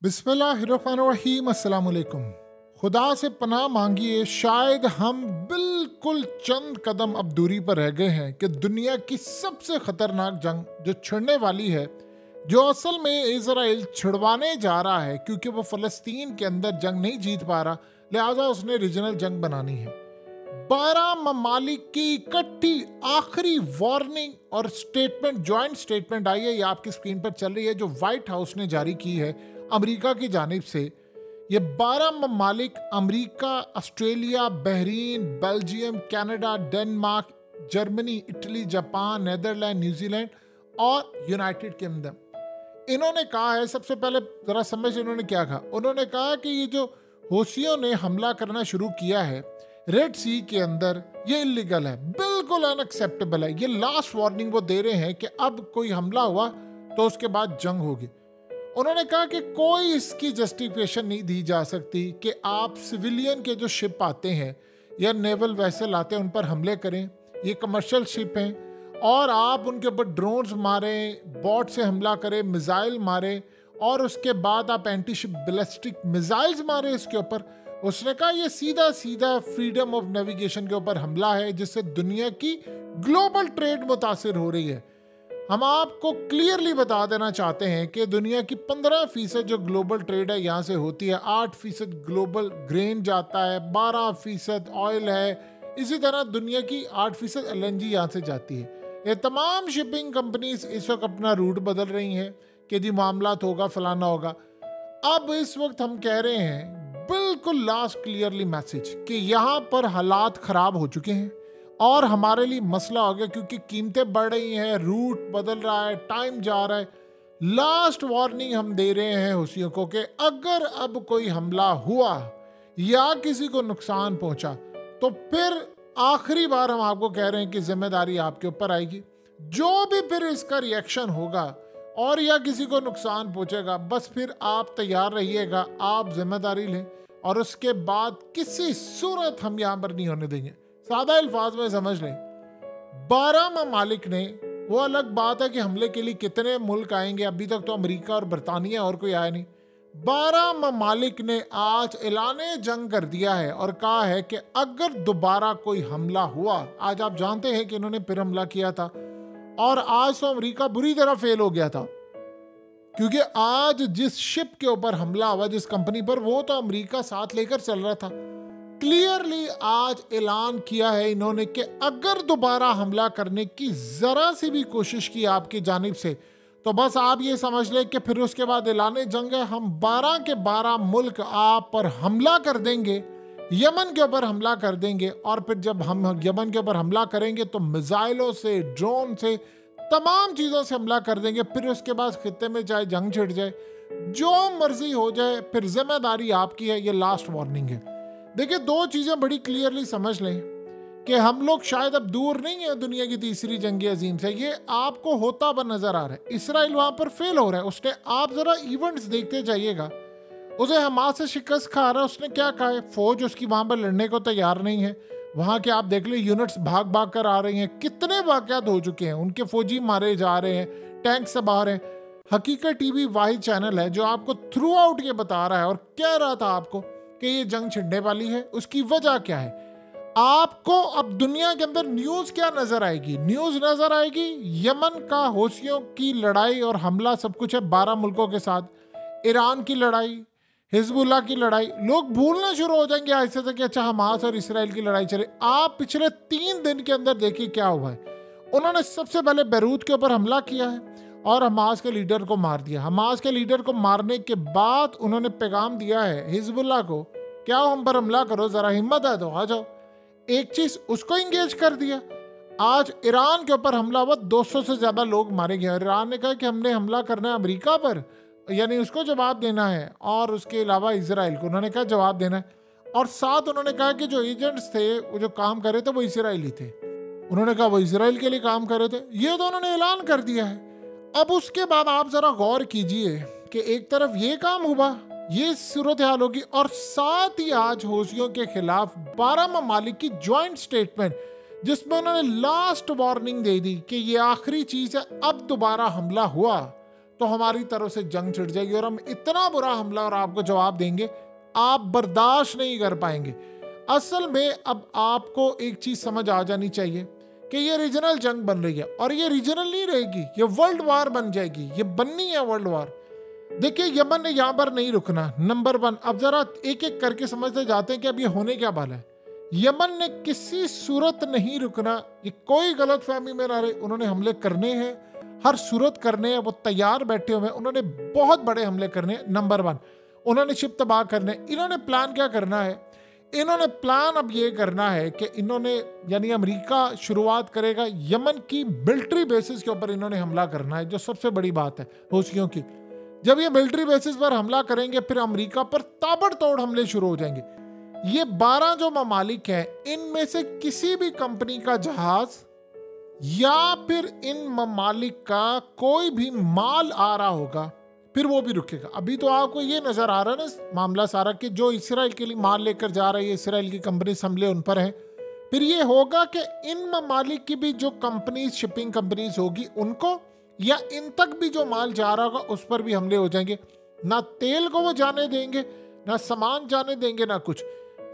बिस्मिल्लाहिर्रहमानिर्रहीम, अस्सलाम वालेकुम। खुदा से पनाह मांगिए, शायद हम बिल्कुल चंद कदम अब दूरी पर रह गए हैं कि दुनिया की सबसे खतरनाक जंग जो छिड़ने वाली है, जो असल में इजराइल छिड़वाने जा रहा है क्योंकि वो फ़लस्तीन के अंदर जंग नहीं जीत पा रहा, लिहाजा उसने रीजनल जंग बनानी है। 12 ममालिक की इकट्ठी आखिरी वार्निंग और स्टेटमेंट, ज्वाइंट स्टेटमेंट आई है, ये आपकी स्क्रीन पर चल रही है, जो व्हाइट हाउस ने जारी की है अमेरिका की जानिब से। ये 12 ममालिक America, Australia, Bahrain, Belgium, Canada, Denmark, Germany, Italy, Japan, Netherland, New Zealand और यूनाइटेड किंगडम। इन्होंने कहा है, सबसे पहले जरा समझ, इन्होंने क्या कहा। उन्होंने कहा कि ये जो हौसियों ने हमला करना शुरू किया है रेड सी के अंदर, ये इलीगल है, बिल्कुल अनएक्सेप्टेबल है। ये लास्ट वार्निंग वो दे रहे हैं कि अब कोई हमला हुआ तो उसके बाद जंग होगी। उन्होंने कहा कि कोई इसकी जस्टिफिकेशन नहीं दी जा सकती कि आप सिविलियन के जो शिप आते हैं या नेवल वेसल आते हैं उन पर हमले करें। ये कमर्शियल शिप हैं और आप उनके ऊपर ड्रोन्स मारें, बॉट से हमला करें, मिसाइल मारें और उसके बाद आप एंटी शिप बैलिस्टिक मिसाइल्स मारें इसके ऊपर। उसने कहा ये सीधा सीधा फ्रीडम ऑफ नेविगेशन के ऊपर हमला है, जिससे दुनिया की ग्लोबल ट्रेड मुतासिर हो रही है। हम आपको क्लियरली बता देना चाहते हैं कि दुनिया की 15% जो ग्लोबल ट्रेड है यहाँ से होती है। 8% ग्लोबल ग्रेन जाता है, 12% ऑयल है, इसी तरह दुनिया की 8% LNG यहाँ से जाती है। ये तमाम शिपिंग कंपनीज इस वक्त अपना रूट बदल रही हैं कि जी मामलात होगा, फलाना होगा। अब इस वक्त हम कह रहे हैं बिल्कुल लास्ट क्लियरली मैसेज कि यहाँ पर हालात खराब हो चुके हैं और हमारे लिए मसला हो गया, क्योंकि कीमतें बढ़ रही हैं, रूट बदल रहा है, टाइम जा रहा है। लास्ट वार्निंग हम दे रहे हैं हौसियों को कि अगर अब कोई हमला हुआ या किसी को नुकसान पहुंचा तो फिर आखिरी बार हम आपको कह रहे हैं कि जिम्मेदारी आपके ऊपर आएगी। जो भी फिर इसका रिएक्शन होगा और या किसी को नुकसान पहुंचेगा, बस फिर आप तैयार रहिएगा, आप जिम्मेदारी लें और उसके बाद किसी सूरत हम यहाँ पर नहीं होने देंगे। सादा अल्फाज में समझ लें, 12 ममालिक ने, वो अलग बात है कि हमले के लिए कितने मुल्क आएंगे, अभी तक तो अमेरिका और बरतानिया और कोई आया नहीं। 12 ममालिक ने आज ऐलाने जंग कर दिया है और कहा है कि अगर दोबारा कोई हमला हुआ, आज आप जानते हैं कि इन्होंने फिर हमला किया था और आज तो अमेरिका बुरी तरह फेल हो गया था, क्योंकि आज जिस शिप के ऊपर हमला हुआ, जिस कंपनी पर, वो तो अमेरिका साथ लेकर चल रहा था। क्लियरली आज ऐलान किया है इन्होंने कि अगर दोबारा हमला करने की जरा सी भी कोशिश की आपकी जानिब से, तो बस आप ये समझ लें कि फिर उसके बाद ऐलाने जंग है। हम 12 के 12 मुल्क आप पर हमला कर देंगे, यमन के ऊपर हमला कर देंगे और फिर जब हम यमन के ऊपर हमला करेंगे तो मिसाइलों से, ड्रोन से, तमाम चीज़ों से हमला कर देंगे। फिर उसके बाद खित्ते में चाहे जंग छिड़ जाए, जो मर्जी हो जाए, फिर जिम्मेदारी आपकी है। ये लास्ट वार्निंग है। देखिए, दो चीज़ें बड़ी क्लियरली समझ लें कि हम लोग शायद अब दूर नहीं है दुनिया की तीसरी जंग अजीम से। ये आपको होता हुआ नजर आ रहा है। इसराइल वहाँ पर फेल हो रहा है। उसने, आप ज़रा इवेंट्स देखते जाइएगा, उसे हमास से शिकस्त खा रहा है। उसने क्या कहा है, फौज उसकी वहाँ पर लड़ने को तैयार नहीं है। वहाँ के आप देख ले, यूनिट्स भाग भाग कर आ रही हैं। कितने वाक़यात हो चुके हैं, उनके फौजी मारे जा रहे हैं, टैंक से बाहर हैं। हकीकत टीवी वाहिद चैनल है जो आपको थ्रू आउट ये बता रहा है और कह रहा था आपको कि ये जंग छिड़ने वाली है। उसकी वजह क्या है? आपको अब दुनिया के अंदर न्यूज़ क्या नजर आएगी? न्यूज़ नजर आएगी यमन का हौसियों की लड़ाई और हमला, सब कुछ है 12 मुल्कों के साथ। ईरान की लड़ाई, हिजबुल्लाह की लड़ाई, लोग भूलना शुरू हो जाएंगे ऐसे से कि अच्छा हमास और इसराइल की लड़ाई चले। आप पिछले 3 दिन के अंदर देखिए क्या हुआ है। उन्होंने सबसे पहले बैरूत के ऊपर हमला किया है और हमास के लीडर को मार दिया। हमास के लीडर को मारने के बाद उन्होंने पैगाम दिया है हिजबुल्लाह को, क्या हम पर हमला करो, जरा हिम्मत है तो आ जाओ। एक चीज उसको इंगेज कर दिया। आज ईरान के ऊपर हमला हुआ, 200 से ज्यादा लोग मारे गए। ईरान ने कहा कि हमने हमला करना है अमेरिका पर, यानी उसको जवाब देना है, और उसके अलावा इसराइल को उन्होंने कहा जवाब देना है। और साथ उन्होंने कहा कि जो एजेंट्स थे, वो जो काम कर रहे थे, वो इसराइली थे। उन्होंने कहा वो इसराइल के लिए काम कर रहे थे। ये तो उन्होंने ऐलान कर दिया है। अब उसके बाद आप जरा गौर कीजिए कि एक तरफ ये काम हुआ, ये सूरत हाल होगी, और साथ ही आज हौसियों के खिलाफ 12 ममालिक की ज्वाइंट स्टेटमेंट, जिसमें उन्होंने लास्ट वार्निंग दे दी कि ये आखिरी चीज है, अब दोबारा हमला हुआ तो हमारी तरफ से जंग छिड़ जाएगी और हम इतना बुरा हमला और आपको जवाब देंगे आप बर्दाश्त नहीं कर पाएंगे। असल में अब आपको एक चीज समझ आ जानी चाहिए कि ये रीजनल जंग बन रही है और ये रीजनल नहीं रहेगी, ये वर्ल्ड वार बन जाएगी, ये बननी है वर्ल्ड वार। देखिए यमन ने यहाँ पर नहीं रुकना, नंबर 1। अब जरा एक एक करके समझते जाते हैं कि अब ये होने क्या वाला है। यमन ने किसी सूरत नहीं रुकना, ये कोई गलत फहमी में ना रहे, उन्होंने हमले करने हैं, हर सूरत करने हैं, वो तैयार बैठे हुए हैं, उन्होंने बहुत बड़े हमले करने हैं। नंबर 1 उन्होंने शिप तबाह करने। इन्होंने प्लान क्या करना है, इन्होंने प्लान अब ये करना है कि इन्होंने यानी अमेरिका शुरुआत करेगा यमन की मिलिट्री बेसिस के ऊपर इन्होंने हमला करना है, जो सबसे बड़ी बात है रूसियों की। जब ये मिलिट्री बेसिस पर हमला करेंगे फिर अमेरिका पर ताबड़तोड़ हमले शुरू हो जाएंगे। ये 12 जो ममालिक हैं इनमें से किसी भी कंपनी का जहाज या फिर इन ममालिक का कोई भी माल आ रहा होगा फिर वो भी रुकेगा। अभी तो आपको ये नजर आ रहा है ना मामला सारा कि जो इसराइल के लिए माल लेकर जा रही है इसराइल की कंपनी हमले उन पर है। फिर ये होगा कि इन ममालिक की भी जो कंपनीज शिपिंग कंपनीज होगी उनको या इन तक भी जो माल जा रहा होगा उस पर भी हमले हो जाएंगे। ना तेल को वो जाने देंगे, ना सामान जाने देंगे, ना कुछ।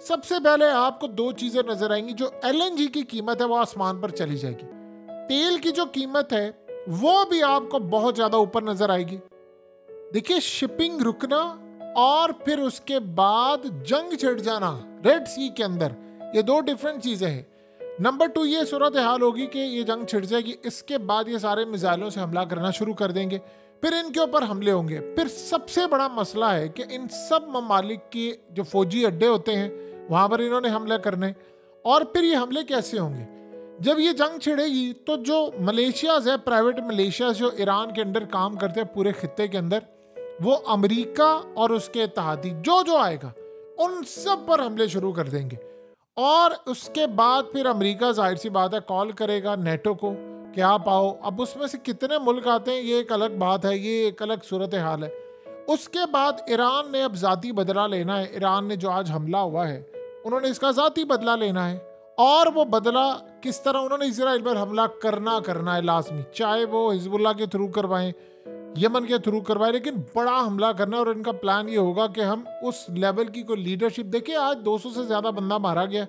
सबसे पहले आपको 2 चीजें नजर आएंगी। जो LNG की कीमत है वो आसमान पर चली जाएगी। तेल की जो कीमत है वो भी आपको बहुत ज्यादा ऊपर नजर आएगी। देखिए शिपिंग रुकना और फिर उसके बाद जंग छिड़ जाना रेड सी के अंदर, ये 2 डिफरेंट चीजें हैं। नंबर 2 ये सूरत हाल होगी कि ये जंग छिड़ जाएगी, इसके बाद ये सारे मिसाइलों से हमला करना शुरू कर देंगे, फिर इनके ऊपर हमले होंगे। फिर सबसे बड़ा मसला है कि इन सब ममालिक के जो फौजी अड्डे होते हैं वहां पर इन्होंने हमले करने, और फिर ये हमले कैसे होंगे। जब ये जंग छिड़ेगी तो जो मलेशियाज है, प्राइवेट मलेशिया जो ईरान के अंडर काम करते हैं पूरे खित्ते के अंदर, वो अमेरिका और उसके इत्तेहादी जो जो आएगा उन सब पर हमले शुरू कर देंगे। और उसके बाद फिर अमेरिका जाहिर सी बात है कॉल करेगा नेटो को कि आप आओ। अब उसमें से कितने मुल्क आते हैं ये एक अलग बात है, ये एक अलग सूरत हाल है। उसके बाद ईरान ने अब ज़ाती बदला लेना है। ईरान ने जो आज हमला हुआ है उन्होंने इसका ज़ाती बदला लेना है, और वो बदला किस तरह उन्होंने इजराइल पर हमला करना है लाजमी, चाहे वो हिजबुल्लाह के थ्रू करवाएं, यमन के थ्रू करवाएं, लेकिन बड़ा हमला करना है। और इनका प्लान ये होगा कि हम उस लेवल की कोई लीडरशिप, देखिए आज 200 से ज़्यादा बंदा मारा गया,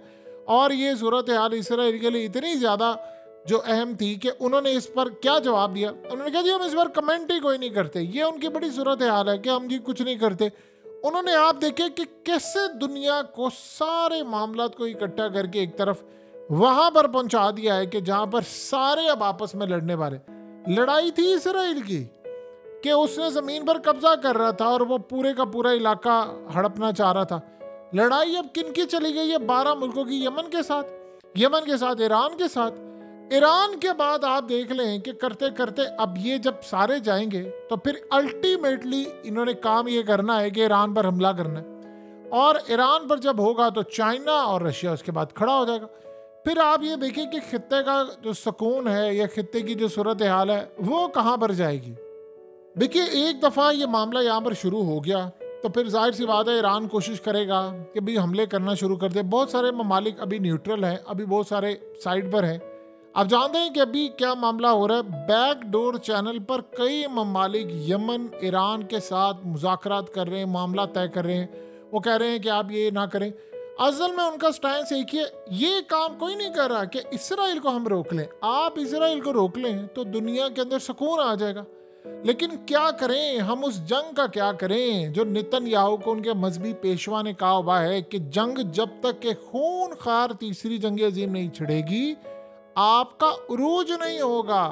और ये सूरत हाल इसराइल के लिए इतनी ज़्यादा जो अहम थी कि उन्होंने इस पर क्या जवाब दिया। उन्होंने कहा जी हम इस पर कमेंट ही कोई नहीं करते। ये उनकी बड़ी सूरत हाल है कि हम जी कुछ नहीं करते। उन्होंने आप देखे कि कैसे दुनिया को सारे मामलात को इकट्ठा करके एक तरफ वहां पर पहुंचा दिया है कि जहां पर सारे अब आपस में लड़ने वाले। लड़ाई थी इसराइल की कि उसने जमीन पर कब्जा कर रहा था और वो पूरे का पूरा इलाका हड़पना चाह रहा था। लड़ाई अब किन की चली गई है, 12 मुल्कों की, यमन के साथ, ईरान के साथ। ईरान के बाद आप देख लें कि करते करते अब ये जब सारे जाएंगे तो फिर अल्टीमेटली इन्होंने काम ये करना है कि ईरान पर हमला करना है, और ईरान पर जब होगा तो चाइना और रशिया उसके बाद खड़ा हो जाएगा। फिर आप ये देखिए कि खित्ते का जो सुकून है या खित्ते की जो सूरत हाल है वो कहाँ पर जाएगी। देखिए एक दफ़ा ये मामला यहाँ पर शुरू हो गया तो फिर जाहिर सी बात है ईरान कोशिश करेगा कि भाई हमले करना शुरू कर दे। बहुत सारे ममालिक अभी न्यूट्रल हैं, अभी बहुत सारे साइड पर हैं। आप जानते हैं कि अभी क्या मामला हो रहा है, बैकडोर चैनल पर कई ममालिक यमन ईरान के साथ मुज़ाकरात कर रहे हैं, मामला तय कर रहे हैं। वो कह रहे हैं कि आप ये ना करें। असल में उनका स्टैंड एक ही है, ये काम कोई नहीं कर रहा कि इसराइल को हम रोक लें। आप इसराइल को रोक लें तो दुनिया के अंदर सुकून आ जाएगा, लेकिन क्या करें, हम उस जंग का क्या करें जो नेतन्याहू को उनके मजहबी पेशवा ने कहा हुआ है कि जंग जब तक के खूनखार तीसरी जंग अजीम नहीं छिड़ेगी आपका उरूज नहीं होगा।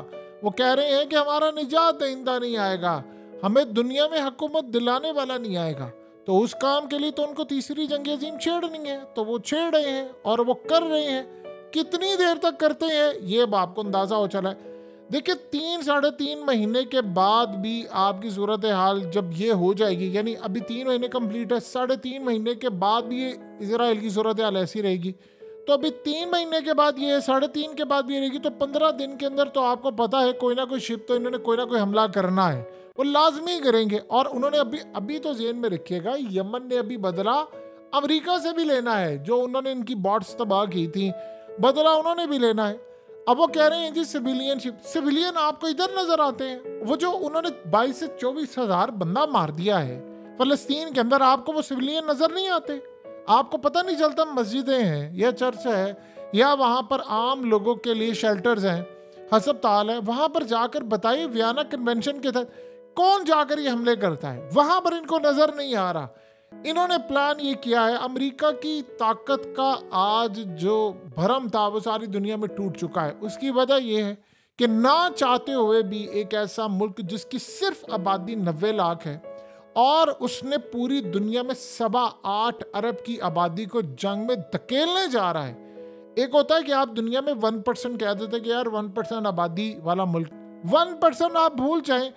वो कह रहे हैं कि हमारा निजात दहिंदा नहीं आएगा, हमें दुनिया में हुकूमत दिलाने वाला नहीं आएगा। तो उस काम के लिए तो उनको तीसरी जंग अजीम छेड़नी है, तो वो छेड़ रहे हैं और वो कर रहे हैं। कितनी देर तक करते हैं ये आपको अंदाजा हो चला है। देखिए 3-3.5 महीने के बाद भी आपकी सूरत हाल जब ये हो जाएगी, यानी अभी 3 महीने कंप्लीट है, 3.5 महीने के बाद भी ये इजराइल की सूरत हाल ऐसी रहेगी। तो अभी 3 महीने के बाद ये 3.5 के बाद भी रहेगी, तो 15 दिन के अंदर तो आपको पता है कोई ना कोई शिप तो इन्होंने कोई ना कोई हमला करना है, वो लाजमी करेंगे। और उन्होंने अभी तो ज़हन में रखिएगा यमन ने अभी बदला अमेरिका से भी लेना है, जो उन्होंने इनकी बॉट्स तबाह की थी, बदला उन्होंने भी लेना है। अब वो कह रहे हैं जी सिविलियनशिप, सिविलियन आपको इधर नजर आते हैं? वो जो उन्होंने 22 से 24 हजार बंदा मार दिया है फलस्तीन के अंदर, आपको वो सिविलियन नजर नहीं आते? आपको पता नहीं चलता मस्जिदें हैं या चर्च है या वहां पर आम लोगों के लिए शेल्टर्स हैं, हस्पताल है, वहां पर जाकर बताइए वियना कन्वेंशन के तहत कौन जाकर ये हमले करता है? वहां पर इनको नजर नहीं आ रहा। इन्होंने प्लान ये किया है, अमेरिका की ताकत का आज जो भरम था वो सारी दुनिया में टूट चुका है। उसकी वजह यह है कि ना चाहते हुए भी एक ऐसा मुल्क जिसकी सिर्फ आबादी 90 लाख है और उसने पूरी दुनिया में 8.25 अरब की आबादी को जंग में धकेलने जा रहा है। एक होता है कि आप दुनिया में 1% कह देते कि यार 1% आबादी वाला मुल्क, 1% आप भूल जाएं,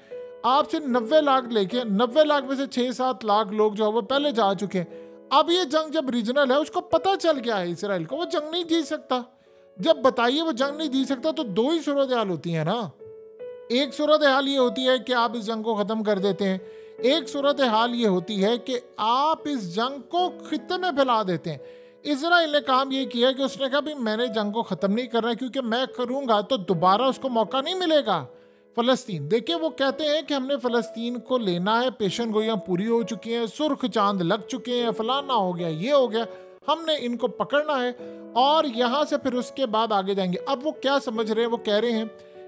आपसे 90 लाख लेके 90 लाख में से 6-7 लाख लोग जो है वो पहले जा चुके हैं। अब ये जंग जब रीजनल है, उसको पता चल गया है इसराइल को वो जंग नहीं जीत सकता। जब बताइए वो जंग नहीं जीत सकता तो दो ही सूरत हाल होती है ना। एक सूरत हाल ये होती है कि आप इस जंग को खत्म कर देते हैं, एक सूरत हाल ये होती है कि आप इस जंग को खित्ते में फैला देते हैं। इजराइल ने काम ये किया कि उसने कहा भी मैंने जंग को ख़त्म नहीं करना, क्योंकि मैं करूँगा तो दोबारा उसको मौका नहीं मिलेगा। फ़लस्तीन देखिए, वो कहते हैं कि हमने फ़लस्तीन को लेना है, पेशन गोइयाँ पूरी हो चुकी हैं, सुर्ख चांद लग चुके हैं, फलाना हो गया, ये हो गया, हमने इनको पकड़ना है और यहाँ से फिर उसके बाद आगे जाएंगे। अब वो क्या समझ रहे हैं, वो कह रहे हैं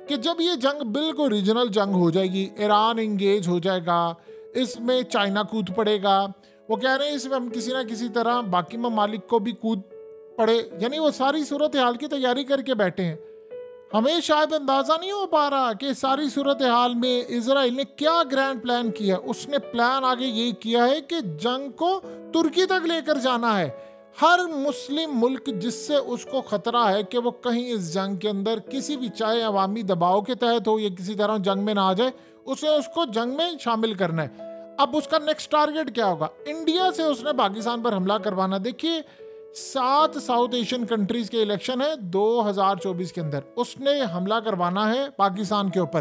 कि जब ये जंग बिल्कुल रीजनल जंग हो जाएगी, ईरान इंगेज हो जाएगा, इसमें चाइना कूद पड़ेगा, वो कह रहे हैं इसमें हम किसी ना किसी तरह बाकी ममालिक को भी कूद पड़े, यानी वो सारी सूरत हाल की तैयारी करके बैठे हैं। हमें शायद अंदाज़ा नहीं हो पा रहा कि सारी सूरत हाल में इजराइल ने क्या ग्रैंड प्लान किया। उसने प्लान आगे ये किया है कि जंग को तुर्की तक लेकर जाना है। हर मुस्लिम मुल्क जिससे उसको खतरा है कि वो कहीं इस जंग के अंदर किसी भी, चाहे अवामी दबाव के तहत हो या किसी तरह जंग में ना आ जाए, उसे उसको जंग में शामिल करना है। अब उसका नेक्स्ट टारगेट क्या होगा? इंडिया से उसने पाकिस्तान पर हमला करवाना। देखिए 7 साउथ एशियन कंट्रीज के इलेक्शन है 2024 के अंदर, उसने हमला करवाना है पाकिस्तान के ऊपर,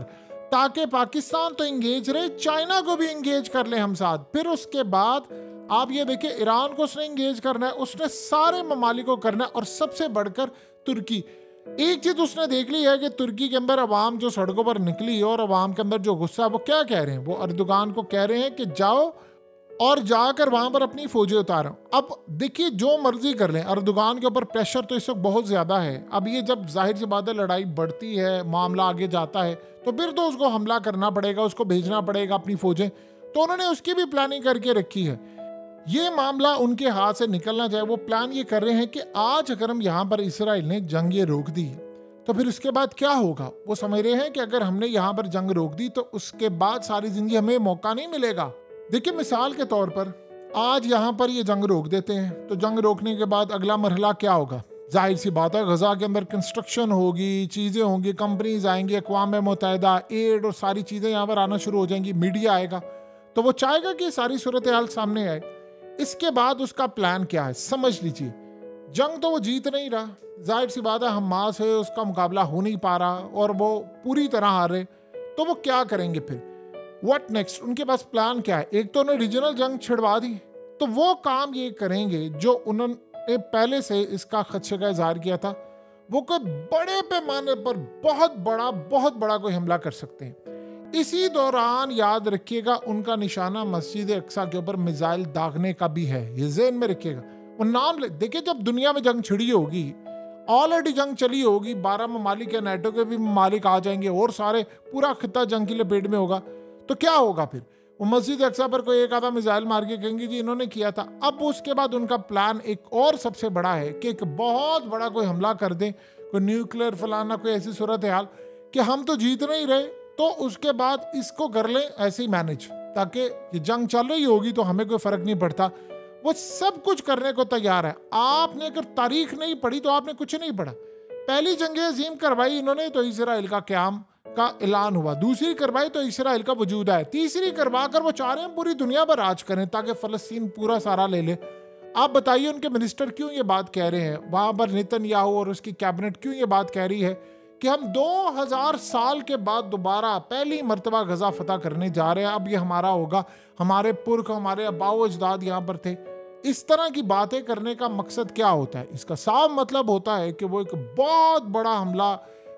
ताकि पाकिस्तान तो इंगेज रहे, चाइना को भी इंगेज कर ले हम साथ। फिर उसके बाद आप ये देखिए ईरान को उसने इंगेज करना है, उसने सारे ममालिक को करना है, और सबसे बढ़कर तुर्की। एक चीज उसने देख ली है कि तुर्की के अंदर अवाम जो सड़कों पर निकली और अवाम के अंदर जो गुस्सा, वो क्या कह रहे हैं, वो अर्दोगान को कह रहे हैं कि जाओ और जाकर वहां पर अपनी फौजें उतारो। अब देखिए जो मर्जी कर लें, अर्दोगान के ऊपर प्रेशर तो इस वक्त बहुत ज्यादा है। अब ये जब जाहिर सी बात है लड़ाई बढ़ती है, मामला आगे जाता है, तो फिर तो उसको हमला करना पड़ेगा, उसको भेजना पड़ेगा अपनी फौजें, तो उन्होंने उसकी भी प्लानिंग करके रखी है। ये मामला उनके हाथ से निकलना जाए, वो प्लान ये कर रहे हैं कि आज अगर हम यहाँ पर इसराइल ने जंग ये रोक दी तो फिर उसके बाद क्या होगा। वो समझ रहे हैं कि अगर हमने यहाँ पर जंग रोक दी तो उसके बाद सारी जिंदगी हमें मौका नहीं मिलेगा। देखिए मिसाल के तौर पर आज यहाँ पर ये जंग रोक देते हैं, तो जंग रोकने के बाद अगला मरहला क्या होगा? जाहिर सी बात है गजा के अंदर कंस्ट्रक्शन होगी, चीज़ें होंगी, कंपनीज आएंगी, अक़वाम मुत्तहिदा, एड और सारी चीज़ें यहाँ पर आना शुरू हो जाएंगी, मीडिया आएगा, तो वो चाहेगा कि सारी सूरत हाल सामने आए। इसके बाद उसका प्लान क्या है समझ लीजिए। जंग तो वो जीत नहीं रहा, जाहिर सी बात है हमास है, उसका मुकाबला हो नहीं पा रहा और वो पूरी तरह हार रहे, तो वो क्या करेंगे फिर? What next? उनके पास प्लान क्या है? एक तो उन्होंने रीजनल जंग छिड़वा दी, तो वो काम ये करेंगे जो उन्होंने पहले से इसका खदशे का इजहार किया था, वो कोई बड़े पैमाने पर बहुत बड़ा कोई हमला कर सकते हैं। इसी दौरान याद रखिएगा उनका निशाना मस्जिद अक्सा के ऊपर मिसाइल दागने का भी है, ये ज़हन में रखिएगा। वो नाम देखिए, जब दुनिया में जंग छिड़ी होगी, ऑलरेडी जंग चली होगी, 12 ममालिक या नेटो के भी ममालिक आ जाएंगे और सारे पूरा खित्ता जंग की लपेट में होगा, तो क्या होगा फिर? वो मस्जिद अक्सा पर कोई एक आधा मिसाइल मार के कहेंगे जी इन्होंने किया था। अब उसके बाद उनका प्लान एक और सबसे बड़ा है कि एक बहुत बड़ा कोई हमला कर दें, कोई न्यूक्लियर फलाना, कोई ऐसी सूरत हाल कि हम तो जीत नहीं रहे, तो उसके बाद इसको कर लें ऐसे ही मैनेज, ताकि ये जंग चल रही होगी तो हमें कोई फर्क नहीं पड़ता। वो सब कुछ करने को तैयार है। आपने अगर तारीख नहीं पढ़ी तो आपने कुछ नहीं पढ़ा। पहली जंग अजीम करवाई इन्होंने तो इसराइल का क़याम का ऐलान हुआ, दूसरी करवाई तो इसराइल का वजूद आया, तीसरी करवा कर वो चाह रहे हैं पूरी दुनिया पर राज करें ताकि फ़लस्तीन पूरा सारा ले ले। आप बताइए उनके मिनिस्टर क्यों ये बात कह रहे हैं, वहाँ पर नेतन्याहू और उसकी कैबिनेट क्यों ये बात कह रही है कि हम 2000 साल के बाद दोबारा पहली मर्तबा गजा फतह करने जा रहे हैं, अब ये हमारा होगा, हमारे पुरख, हमारे अबाओ अजदाद यहाँ पर थे। इस तरह की बातें करने का मकसद क्या होता है? इसका साफ मतलब होता है कि वो एक बहुत बड़ा हमला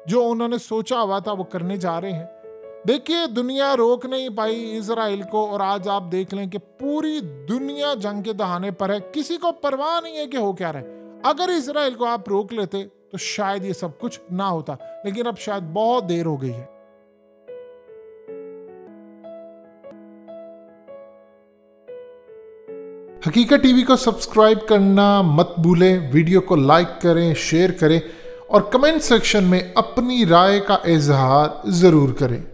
जो उन्होंने सोचा हुआ था वो करने जा रहे हैं। देखिए, दुनिया रोक नहीं पाई इजराइल को, और आज आप देख लें कि पूरी दुनिया जंग के दहाने पर है। किसी को परवाह नहीं है कि हो क्या रहा है। अगर इजराइल को आप रोक लेते तो शायद ये सब कुछ ना होता, लेकिन अब शायद बहुत देर हो गई है। हकीकत टीवी को सब्सक्राइब करना मत भूलें, वीडियो को लाइक करें, शेयर करें और कमेंट सेक्शन में अपनी राय का इजहार जरूर करें।